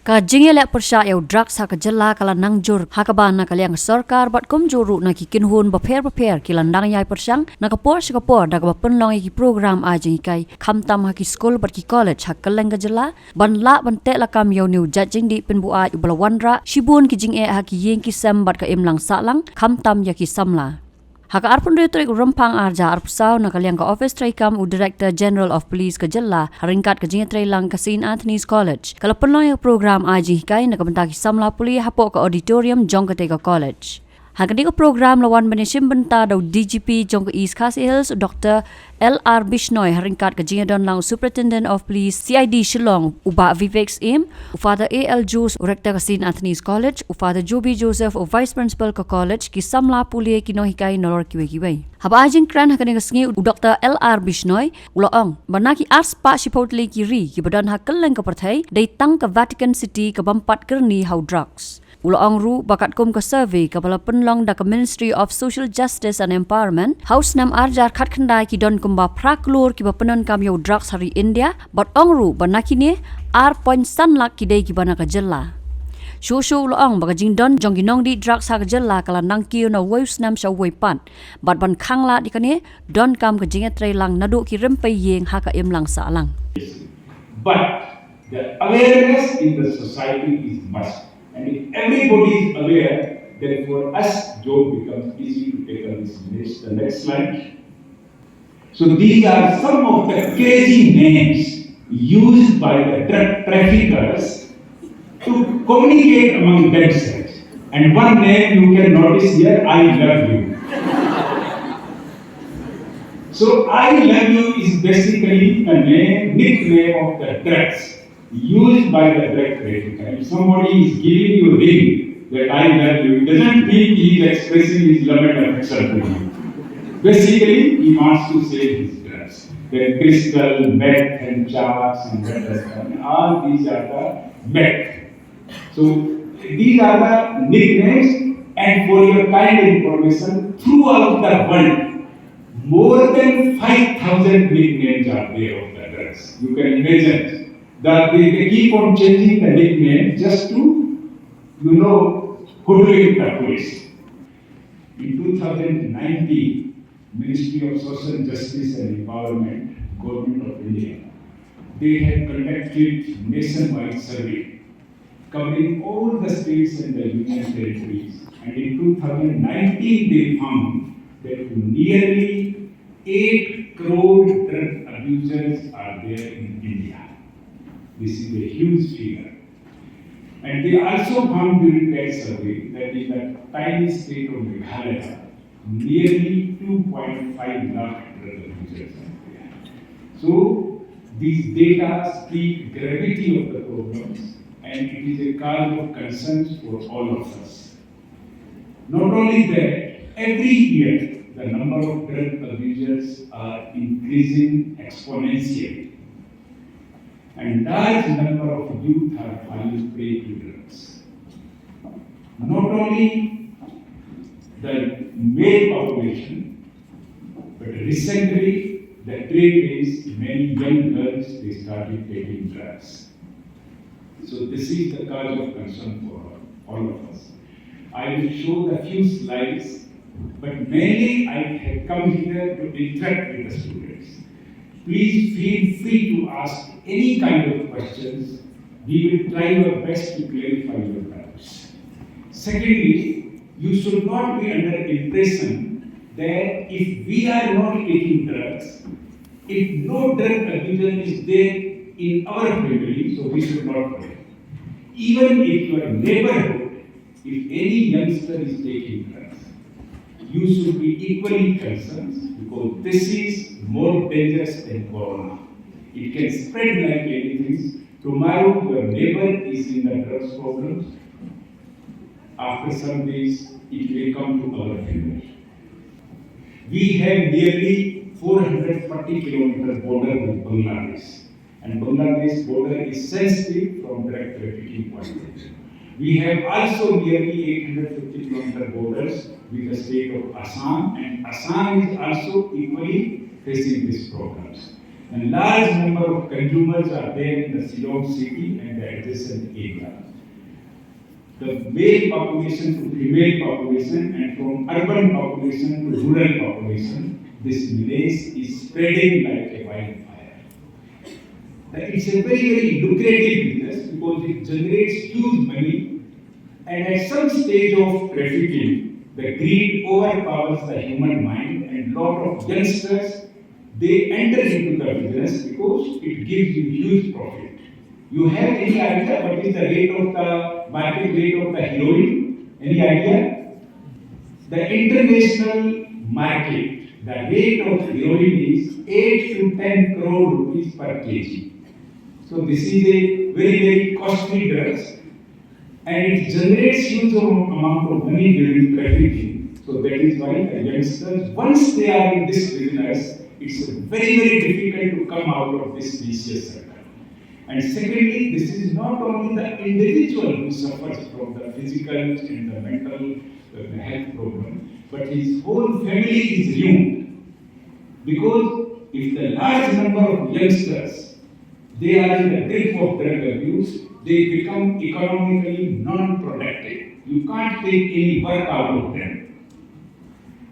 Ka jingele persya yau drugs ha ka Jylla kala nangjur ha ka ban na kaliang sarkar bat kom juru na ki kinhun ba pher kilandang yai persyang na ka por da ka penlong ki program a jing kai khamtam ha ki school bat ki college ha kaleng ka Jylla ban la ban te la kam yau new judging di pen bu a balawanra shibun ki jing e ha ki yeng ki sam bat ka imlang salang khamtam ya ki samla Haka arpun retrik rempang arja arpsau na kaliang ka office traikam u Director General of Police ka Jylla haringkat ka jingat trailang ka St. Anthony's College. Kalau penloy program aji kai na kabentaki samla puli hapo ka auditorium jong ka tega college. Haka di ka program lawan benesim benta daw DGP jong ka East Khasi Hills Dr. L.R. Bishnoi haringkat ka jingat don lang Superintendent of Police CID Shillong uba Vivek's Im u Father A.L. Juice u Rector ka St. Anthony's College u Father Joby Joseph u Vice Principal ka College ki samla puli kinohikai nolor kiwe-kiwe. Haba ajing kran hakani ka sngi u Dr. L.R. Bishnoi uloong banaki ars pa shipotli kiri ki badan hakeleng ka Pyrthei day tang ka Vatican City ka bampat Kyrni how drugs. Uloong ru bakat kum ka survey kapala penlong da ka Ministry of Social Justice and Empowerment House nam arjar khat khandai ki don kumba praklur ki bapenon kam yo drugs hari India but ong ru banaki ne ar point san lak ki dei ki bana ka Jylla. Shushu uloong baga jing don jong ginong di drugs ha ka Jylla kala nang kiyo na waves nam sa waypan but ban khangla di kane don kam ka jingat tray lang nadu ki rempai yeng ha ka imlang sa alang. But the awareness in the society is must. And if everybody is aware, then for us, job becomes easy to take on this the next slide. So these are some of the crazy names used by the drug traffickers to communicate among themselves. And one name you can notice here, I love you. So I love you is basically a nickname of the drugs used by the drug trafficker. If somebody is giving you a ring that I love you, it doesn't mean he is expressing his love and affection to you. Basically, he wants to sell his drugs. The crystal, meth, and charts, and all these are the meth. So these are the nicknames, and for your kind information, throughout the world, more than 5,000 nicknames are there of the drugs. You can imagine that they keep on changing the nickname just to, hoodwink the police. In 2019, Ministry of Social Justice and Empowerment, Government of India, they had conducted nationwide survey covering all the states and the union territories. And in 2019, they found that nearly 8 crore drug abusers are there in India. This is a huge figure. And they also found during that survey that in the tiny state of Meghalaya, nearly 2.5 lakh drug abusers are there. So these data speak gravity of the problems, and it is a cause of concern for all of us. Not only that, every year the number of drug abusers are increasing exponentially. And large number of youth are falling prey to drugs. Not only the male population, but recently the trend is many young girls they started taking drugs. So this is the cause of concern for all of us. I will show the few slides, but mainly I have come here to interact with the students. Please feel free to ask any kind of questions. We will try our best to clarify your doubts. Secondly, you should not be under impression that if we are not taking drugs, if no drug abuser is there in our family, so we should not pray. Even if your neighborhood, if any youngster is taking drugs, you should be equally concerned because this is more dangerous than corona. It can spread like anything. Tomorrow your neighbor is in the drugs problems. After some days, it may come to our family. We have nearly 440 kilometer border with Bangladesh. And Bangladesh border is sensitive from drug trafficking point of view. We have also nearly 850 kilometer borders with the state of Assam, and Assam is also equally facing these problems. A large number of consumers are there in the Shillong city and the adjacent area. The male population to female population and from urban population to rural population, this menace is spreading like a wildfire. It's a very, very lucrative business because it generates huge money, and at some stage of trafficking, the greed overpowers the human mind, and lot of youngsters, they enter into the business because it gives you huge profit. You have any idea what is the rate of the market rate of the heroin? Any idea? The international market, the rate of heroin is 8 to 10 crore rupees per kg. So this is a very, very costly drug, and it generates huge amount of money during trafficking. So that is why the youngsters, once they are in this business, it's very, very difficult to come out of this vicious circle. And secondly, this is not only the individual who suffers from the physical and the mental health problem, but his whole family is ruined. Because if the large number of youngsters, they are in the grip of drug abuse, they become economically non-productive. You can't take any work out of them.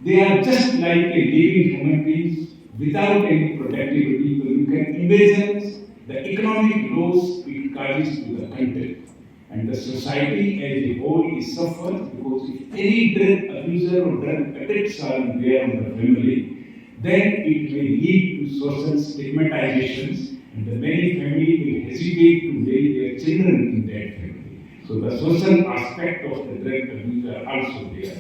They are just like a living human beings without any productivity. So you can imagine the economic loss it causes to the country. And the society as a whole is suffers because if any drug abuser or drug addicts are there in the family, then it may lead to social stigmatizations, and the many families will hesitate to raise their children in that family. So the social aspect of the drug abuse are also there.